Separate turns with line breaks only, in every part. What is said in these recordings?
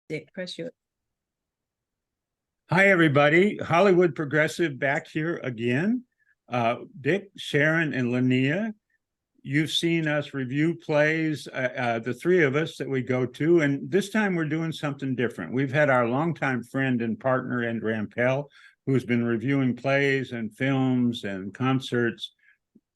Dick, press your.
Hi, everybody. Hollywood Progressive back here again. Dick, Sharon, and Linnea, you've seen us review plays, the three of us that we go to, and this time we're doing something different. We've had our longtime friend and partner, Ed Rampell, who's been reviewing plays and films and concerts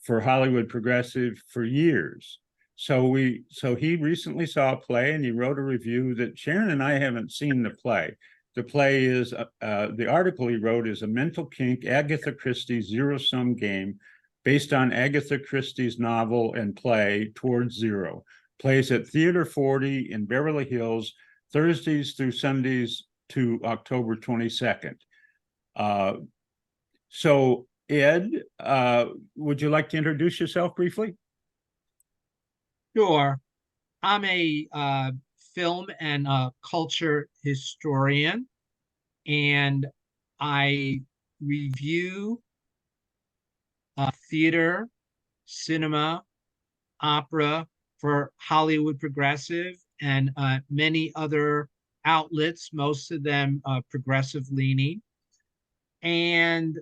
for Hollywood Progressive for years. So he recently saw a play and he wrote a review that Sharon and I haven't seen the play. The play is the article he wrote is A Mental Kink, Agatha Christie's Zero-Sum Game, based on Agatha Christie's novel and play Towards Zero. Plays at Theater 40 in Beverly Hills, Thursdays through Sundays to October 22nd. So Ed, would you like to introduce yourself briefly?
Sure. I'm a film and culture historian, and I review theater, cinema, opera for Hollywood Progressive and many other outlets, most of them progressive leaning. And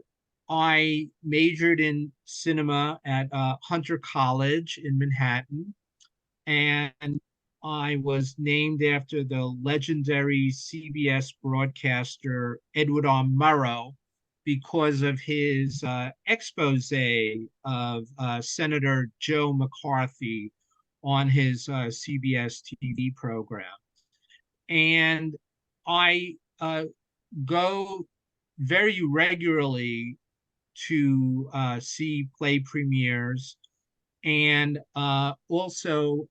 I majored in cinema at Hunter College in Manhattan, and I was named after the legendary CBS broadcaster Edward R. Murrow because of his expose of Senator Joe McCarthy on his CBS TV program. And I go very regularly to see play premieres. And also,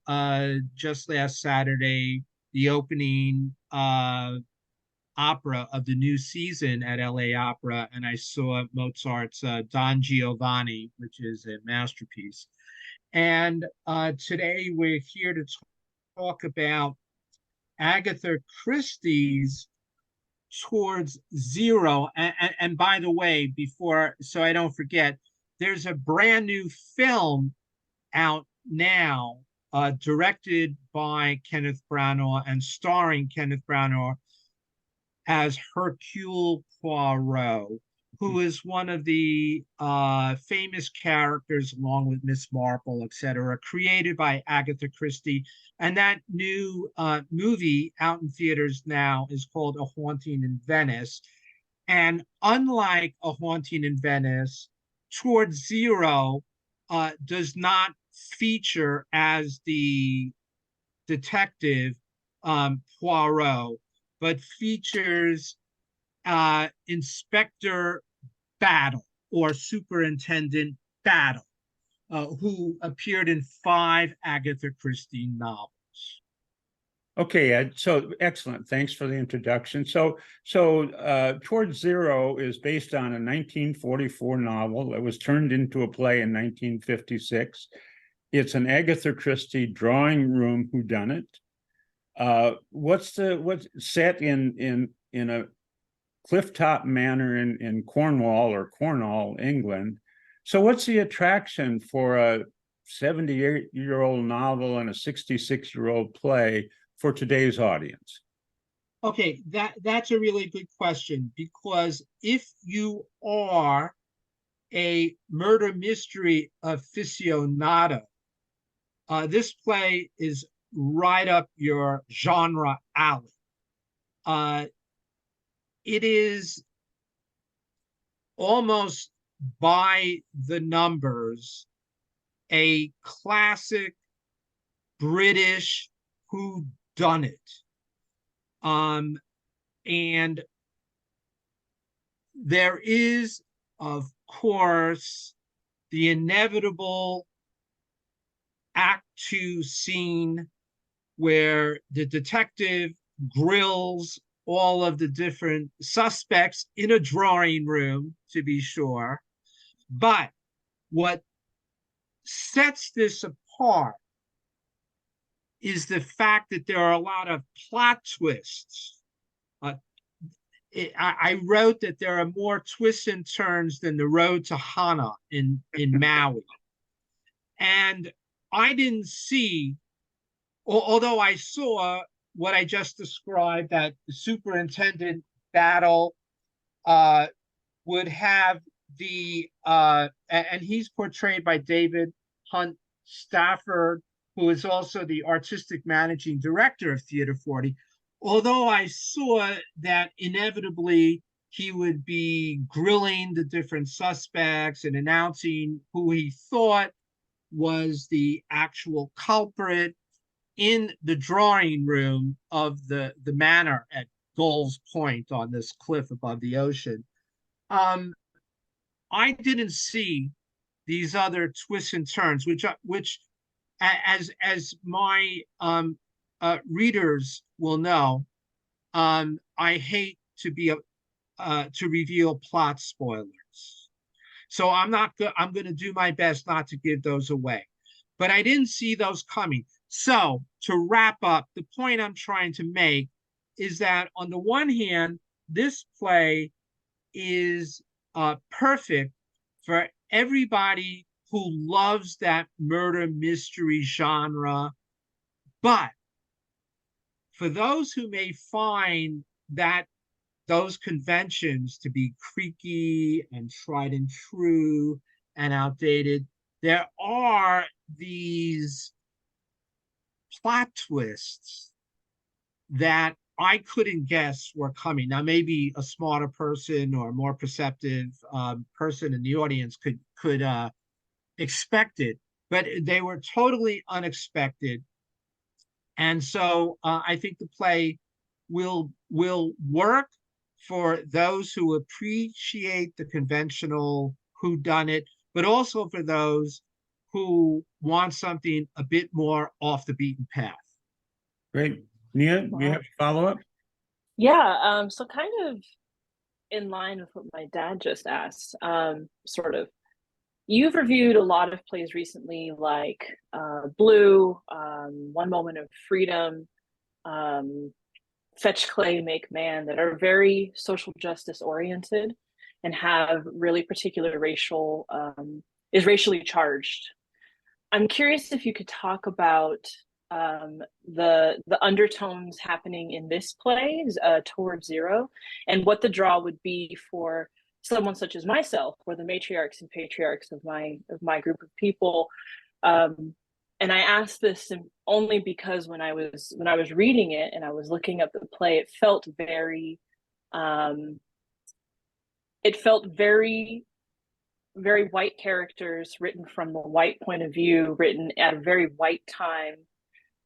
just last Saturday, the opening opera of the new season at LA Opera, and I saw Mozart's Don Giovanni, which is a masterpiece. And today we're here to talk about Agatha Christie's Towards Zero. And by the way, before, so I don't forget, there's a brand new film out now, directed by Kenneth Branagh and starring Kenneth Branagh as Hercule Poirot, who is one of the famous characters, along with Miss Marple, etc., created by Agatha Christie. And that new movie out in theaters now is called A Haunting in Venice. And unlike A Haunting in Venice, Towards Zero does not feature as the detective Poirot, but features Inspector Battle or Superintendent Battle, who appeared in 5 Agatha Christie novels.
Okay, Ed. So excellent. Thanks for the introduction. So Towards Zero is based on a 1944 novel that was turned into a play in 1956. It's an Agatha Christie drawing room whodunit. What's set in a clifftop manor in Cornwall or Cornwall, England. So what's the attraction for a 78-year-old novel and a 66-year-old play for today's audience?
Okay, that's a really good question, because if you are a murder mystery aficionado, this play is right up your genre alley. It is almost by the numbers a classic British whodunit. And there is, of course, the inevitable Act 2 scene where the detective grills all of the different suspects in a drawing room, to be sure. But what sets this apart is the fact that there are a lot of plot twists. I wrote that there are more twists and turns than the road to Hana in Maui. And I didn't see, although I saw what I just described, that the superintendent battle would have and he's portrayed by David Hunt Stafford, who is also the artistic managing director of Theater 40. Although I saw that inevitably he would be grilling the different suspects and announcing who he thought was the actual culprit in the drawing room of the manor at Gull's Point on this cliff above the ocean. I didn't see these other twists and turns, which as my readers will know, I hate to be to reveal plot spoilers. So I'm going to do my best not to give those away. But I didn't see those coming. So to wrap up, the point I'm trying to make is that on the one hand, this play is perfect for everybody who loves that murder mystery genre. But for those who may find that those conventions to be creaky and tried and true and outdated, there are these plot twists that I couldn't guess were coming. Now, maybe a smarter person or a more perceptive person in the audience could expect it, but they were totally unexpected. And so I think the play will work for those who appreciate the conventional whodunit, but also for those who want something a bit more off the beaten path.
Great. Nia, do you have a follow-up?
Yeah, so kind of in line with what my dad just asked, sort of. You've reviewed a lot of plays recently, like Blue, One Moment of Freedom, Fetch Clay, Make Man, that are very social justice oriented and have really particular is racially charged. I'm curious if you could talk about the undertones happening in this play, Towards Zero, and what the draw would be for someone such as myself, or the matriarchs and patriarchs of my group of people. And I asked this only because when I was reading it and I was looking up the play, it felt very very white characters, written from the white point of view, written at a very white time.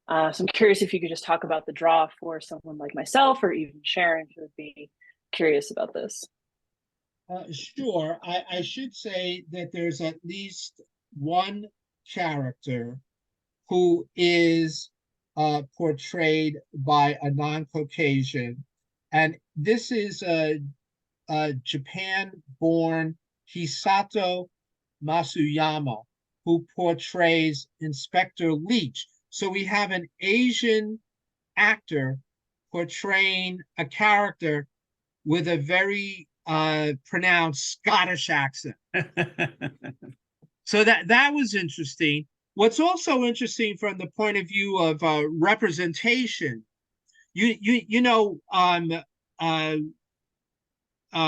So I'm curious if you could just talk about the draw for someone like myself, or even Sharon, who would be curious about this.
Sure. I should say that there's at least one character who is portrayed by a non-Caucasian, and this is a Japan-born Hisato Masuyama, who portrays Inspector Leach. So we have an Asian actor portraying a character with a very pronounced Scottish accent. So that was interesting. What's also interesting from the point of view of representation, you know,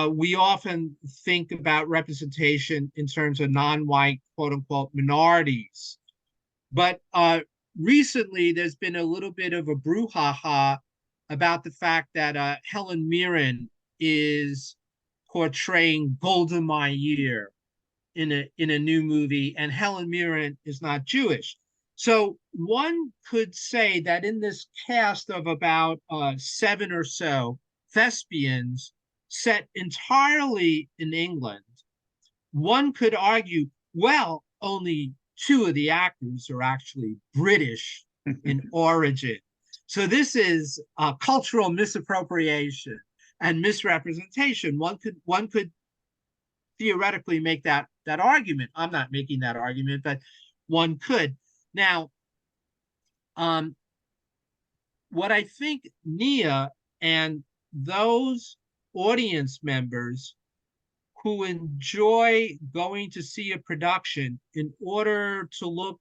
we often think about representation in terms of non-white, quote unquote, minorities. But recently, there's been a little bit of a brouhaha about the fact that Helen Mirren is portraying Golda Meir in a new movie, and Helen Mirren is not Jewish. So one could say that in this cast of about 7 or so thespians set entirely in England, one could argue, well, only 2 of the actors are actually British in origin. So this is cultural misappropriation and misrepresentation. One could theoretically make that argument. I'm not making that argument, but one could. Now, what I think Nia and those audience members who enjoy going to see a production in order to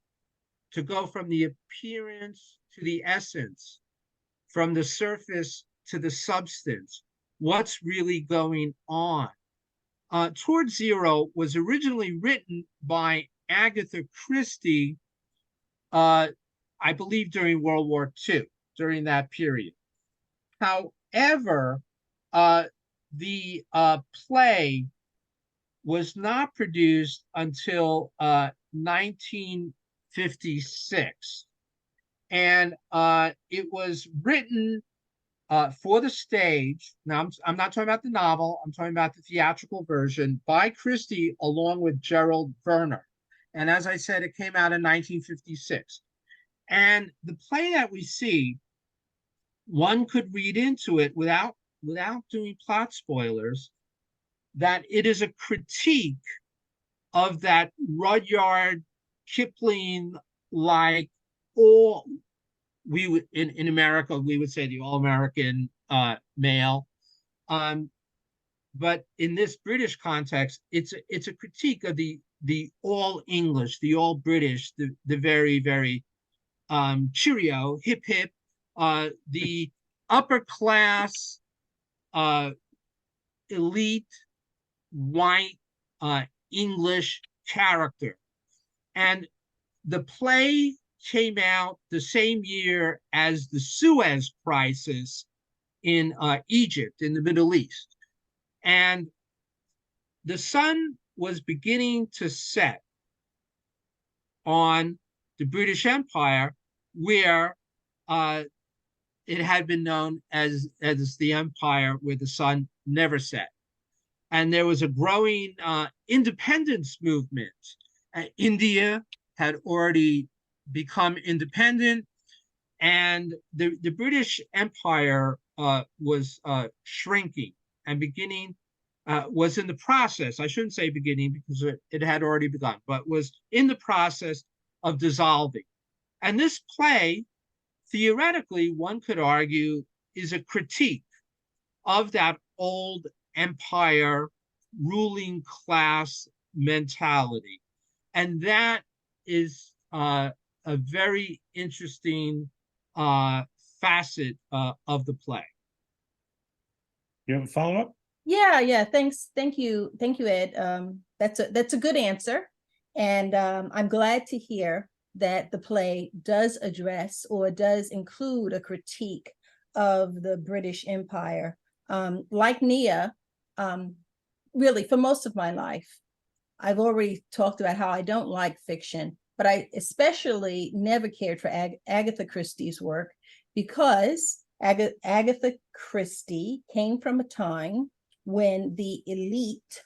go from the appearance to the essence from the surface to the substance. What's really going on? Toward Zero was originally written by Agatha Christie, I believe during World War II, during that period. However, the play was not produced until 1956. And it was written for the stage. Now, I'm not talking about the novel, I'm talking about the theatrical version by Christie along with Gerald Verner. And as I said, it came out in 1956. And the play that we see, one could read into it without doing plot spoilers, that it is a critique of that Rudyard Kipling like all we would in America we would say the all-American male, but in this British context, it's a critique of the all English, the all British, the very very cheerio, hip hip, the upper class, elite white English character. And the play came out the same year as the Suez Crisis in Egypt, in the Middle East. And the sun was beginning to set on the British Empire, where it had been known as the empire where the sun never set. And there was a growing independence movement. India had already become independent, and the British Empire was shrinking and was in the process, I shouldn't say beginning because it had already begun, but was in the process of dissolving. And this play, theoretically, one could argue, is a critique of that old empire ruling class mentality. And that is a very interesting facet of the play.
You have a follow-up?
Yeah. Thanks. Thank you, Ed. That's a good answer. And I'm glad to hear that the play does address or does include a critique of the British Empire. Like Nia, really, for most of my life, I've already talked about how I don't like fiction, but I especially never cared for Agatha Christie's work because Agatha Christie came from a time when the elite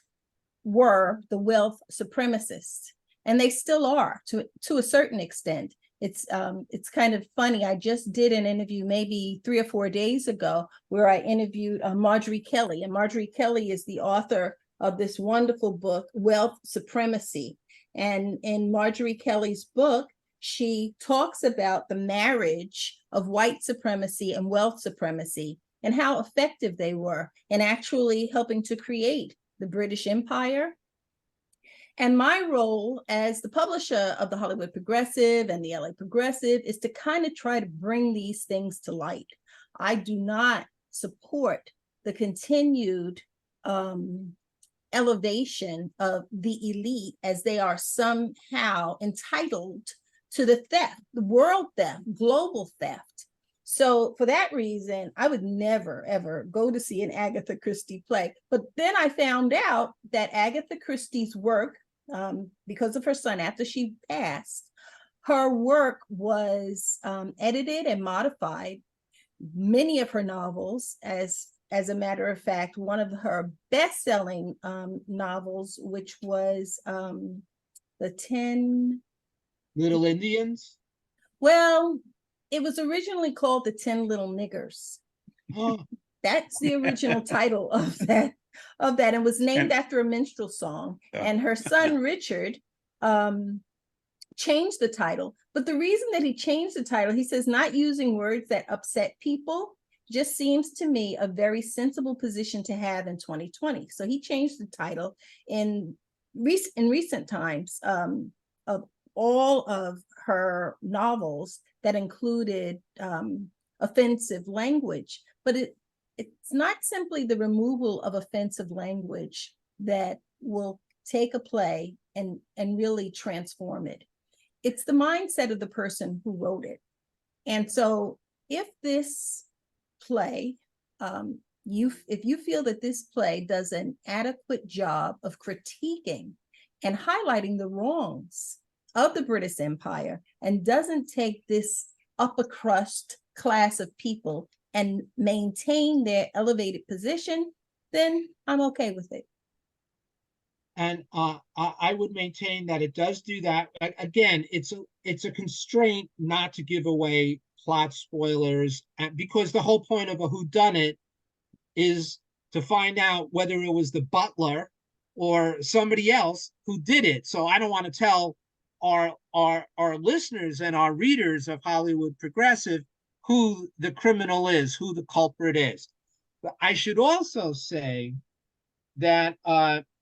were the wealth supremacists, and they still are to a certain extent. It's kind of funny. I just did an interview maybe 3 or 4 days ago where I interviewed Marjorie Kelly, and Marjorie Kelly is the author of this wonderful book, Wealth Supremacy. And in Marjorie Kelly's book, she talks about the marriage of white supremacy and wealth supremacy and how effective they were in actually helping to create the British Empire. And my role as the publisher of the Hollywood Progressive and the LA Progressive is to kind of try to bring these things to light. I do not support the continued elevation of the elite as they are somehow entitled to the theft, the world theft, global theft. So for that reason, I would never, ever go to see an Agatha Christie play. But then I found out that Agatha Christie's work, because of her son, after she passed, her work was edited and modified. Many of her novels, as a matter of fact, one of her best-selling novels, which was the 10
Little Indians.
Well, it was originally called the 10 Little Niggers.
Oh.
That's the original title of that, and was named after a minstrel song.
Yeah.
And her son Richard changed the title. But the reason that he changed the title, he says, not using words that upset people just seems to me a very sensible position to have in 2020. So he changed the title in recent times of all of her novels that included offensive language, but it's not simply the removal of offensive language that will take a play and really transform it. It's the mindset of the person who wrote it. And so if this play, if you feel that this play does an adequate job of critiquing and highlighting the wrongs of the British Empire and doesn't take this upper crust class of people and maintain their elevated position, then I'm okay with it.
And I would maintain that it does do that. Again, it's a constraint not to give away plot spoilers, because the whole point of a whodunit is to find out whether it was the butler or somebody else who did it. So I don't want to tell our listeners and our readers of Hollywood Progressive who the criminal is, who the culprit is. But I should also say that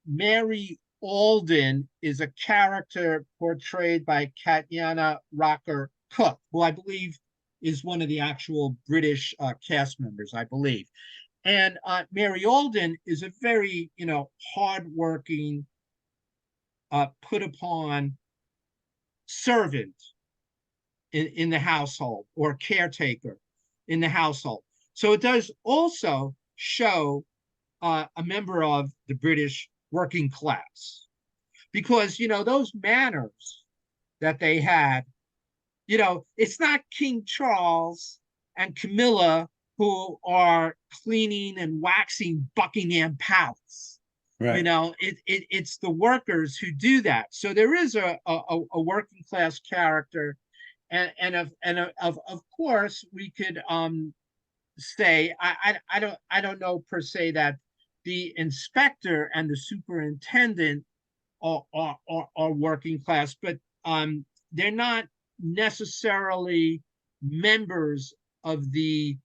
Mary Alden is a character portrayed by Katiana Rocker Cook, who I believe is one of the actual British cast members, I believe. And Mary Alden is a very, hardworking, put upon servant in the household, or caretaker in the household. So it does also show a member of the British working class, because those manners that they had, it's not King Charles and Camilla who are cleaning and waxing Buckingham Palace.
Right.
It's the workers who do that. So there is a working class character, and of course we could say, I don't know per se that the inspector and the superintendent are working class, but they're not necessarily members of the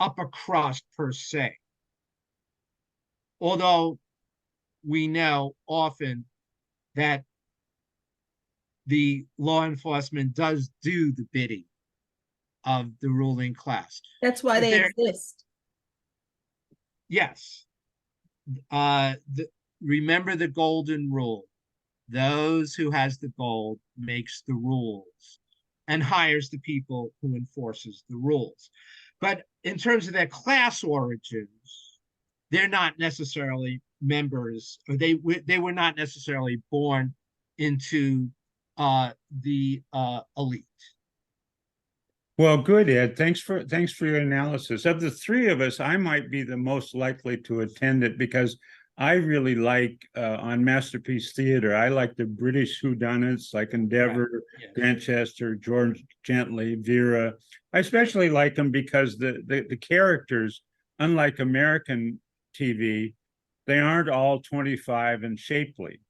upper crust per se. Although we know often that the law enforcement does do the bidding of the ruling class.
That's why they exist.
Yes. Remember the golden rule. Those who has the gold makes the rules and hires the people who enforces the rules. But in terms of their class origins, they're not necessarily members, or they were not necessarily born into the elite.
Well, good, Ed. Thanks for your analysis. Of the three of us, I might be the most likely to attend it, because I really like on Masterpiece Theater, I like the British whodunits like Endeavor,
Right. Yes.
Grantchester, George Gently, Vera. I especially like them because the characters, unlike American TV, they aren't all 25 and shapely.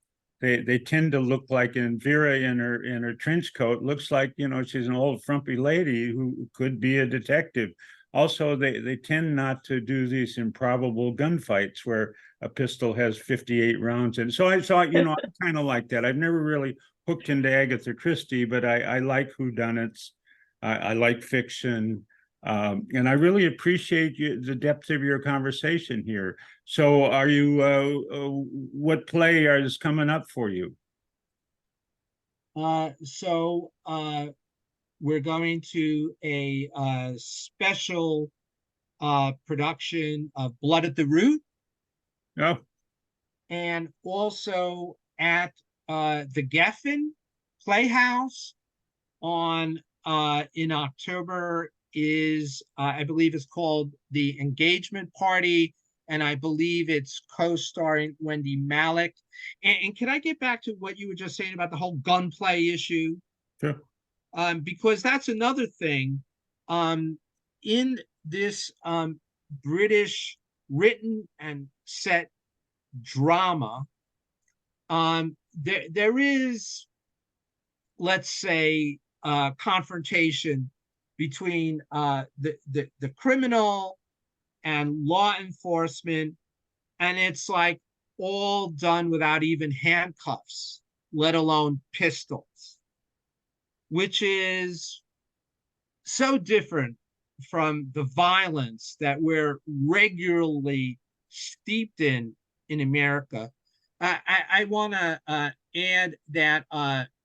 They tend to look like, in Vera in her trench coat, looks like, she's an old frumpy lady who could be a detective. Also, they tend not to do these improbable gunfights where a pistol has 58 rounds in. So I kind of like that. I've never really hooked into Agatha Christie, but I like whodunits. I like fiction. And I really appreciate the depth of your conversation here. So are you, what play is coming up for you?
So we're going to a special production of Blood at the Root.
Oh,
and also at the Geffen Playhouse on in October is I believe it's called The Engagement Party, and I believe it's co-starring Wendy Malick. And can I get back to what you were just saying about the whole gunplay issue?
sure.
Because that's another thing. In this British written and set drama, there is, let's say, confrontation between the criminal and law enforcement, and it's like all done without even handcuffs, let alone pistols, which is so different from the violence that we're regularly steeped in America. I want to add that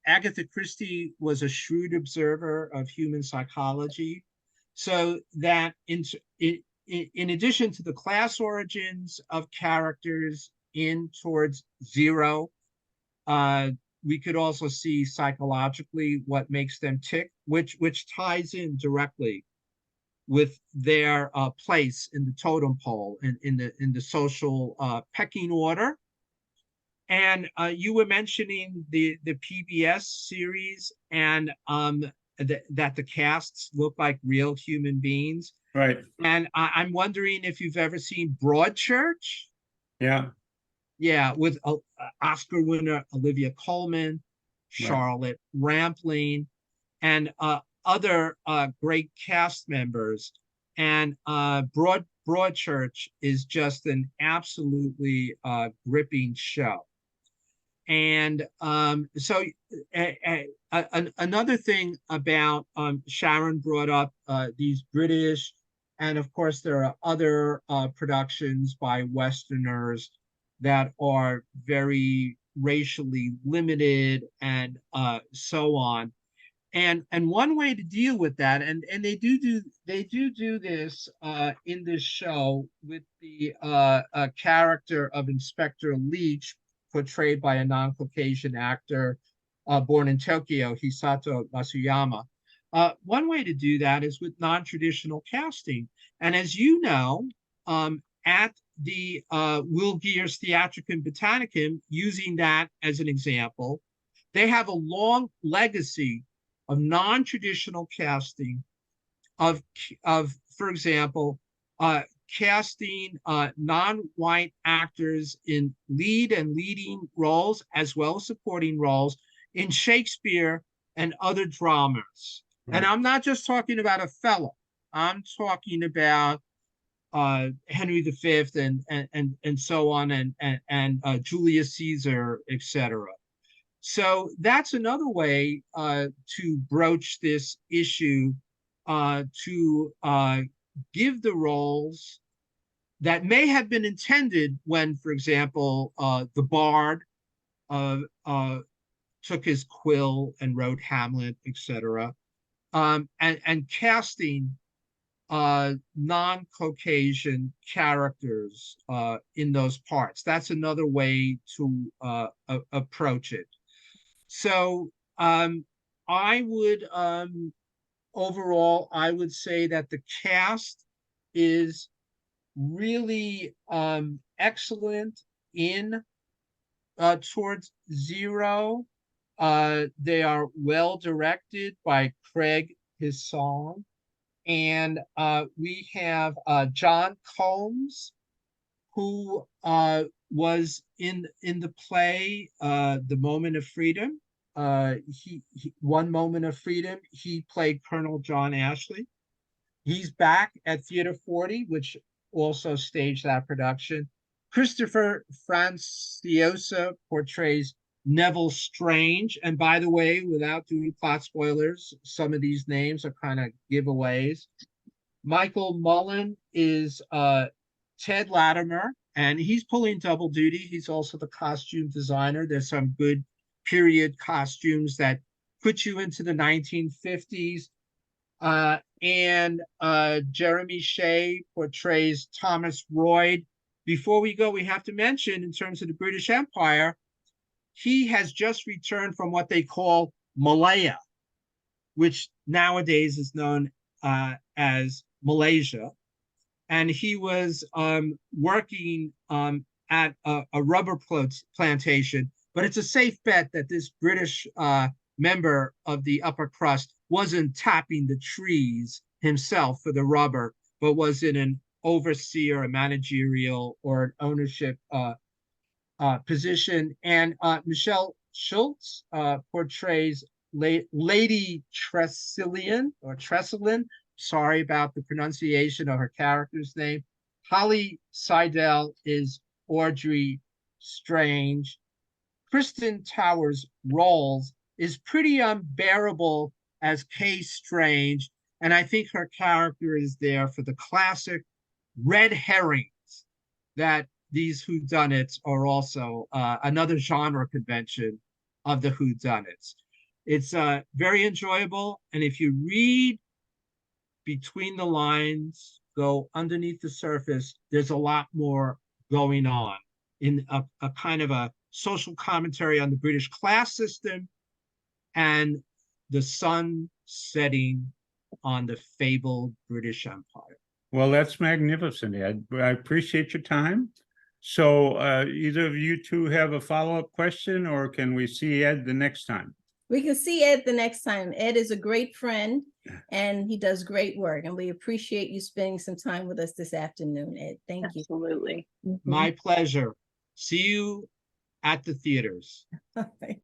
Agatha Christie was a shrewd observer of human psychology, so that in addition to the class origins of characters in towards zero, we could also see psychologically what makes them tick, which ties in directly with their place in the totem pole and in the social pecking order. And you were mentioning the PBS series, and that the casts look like real human beings.
Right.
And I'm wondering if you've ever seen Broadchurch.
Yeah.
Yeah, with Oscar winner Olivia Colman,
Right.
Charlotte Rampling, and other great cast members. And Broadchurch is just an absolutely gripping show. And so another thing about Sharon brought up these British, and of course there are other productions by Westerners that are very racially limited and so on. And one way to deal with that, and they do this in this show with the character of Inspector Leach, portrayed by a non-Caucasian actor born in Tokyo, Hisato Masuyama. One way to do that is with non-traditional casting. And as you know, at the Will Geer's Theatricum Botanicum, using that as an example, they have a long legacy of non-traditional casting of for example, casting non-white actors in lead and leading roles as well as supporting roles in Shakespeare and other dramas. Right. And I'm not just talking about Othello. I'm talking about Henry V and so on, and Julius Caesar, etc. So that's another way to broach this issue, to give the roles that may have been intended when, for example, the bard took his quill and wrote Hamlet, etc., and casting non-Caucasian characters in those parts. That's another way to approach it. So I would overall, I would say that the cast is really excellent in towards zero. They are well directed by Craig Hisson. And we have John Combs, who was in the play The Moment of Freedom. He One Moment of Freedom, he played Colonel John Ashley. He's back at Theater 40, which also staged that production. Christopher Franciosa portrays Neville Strange. And by the way, without doing plot spoilers, some of these names are kind of giveaways. Michael Mullen is Ted Latimer, and he's pulling double duty. He's also the costume designer. There's some good period costumes that put you into the 1950s. And Jeremy Shea portrays Thomas Royd. Before we go, we have to mention, in terms of the British Empire, he has just returned from what they call Malaya, which nowadays is known as Malaysia. And he was working at a rubber plantation, but it's a safe bet that this British member of the upper crust wasn't tapping the trees himself for the rubber, but was in an overseer, a managerial, or an ownership position. And Michelle Schultz portrays Lady Tressilian, or Tresselin. Sorry about the pronunciation of her character's name. Holly Seidel is Audrey Strange. Kristen Towers' roles is pretty unbearable as Kay Strange, And I think her character is there for the classic red herrings that these whodunits are also another genre convention of the whodunits. It's very enjoyable. And if you read between the lines, go underneath the surface, there's a lot more going on in a kind of a social commentary on the British class system and the sun setting on the fabled British Empire.
Well, that's magnificent, Ed. I appreciate your time. So either of you two have a follow-up question, or can we see Ed the next time?
We can see Ed the next time. Ed is a great friend and he does great work. And we appreciate you spending some time with us this afternoon, Ed. Thank you.
Absolutely.
My pleasure. See you at the theaters.
All right.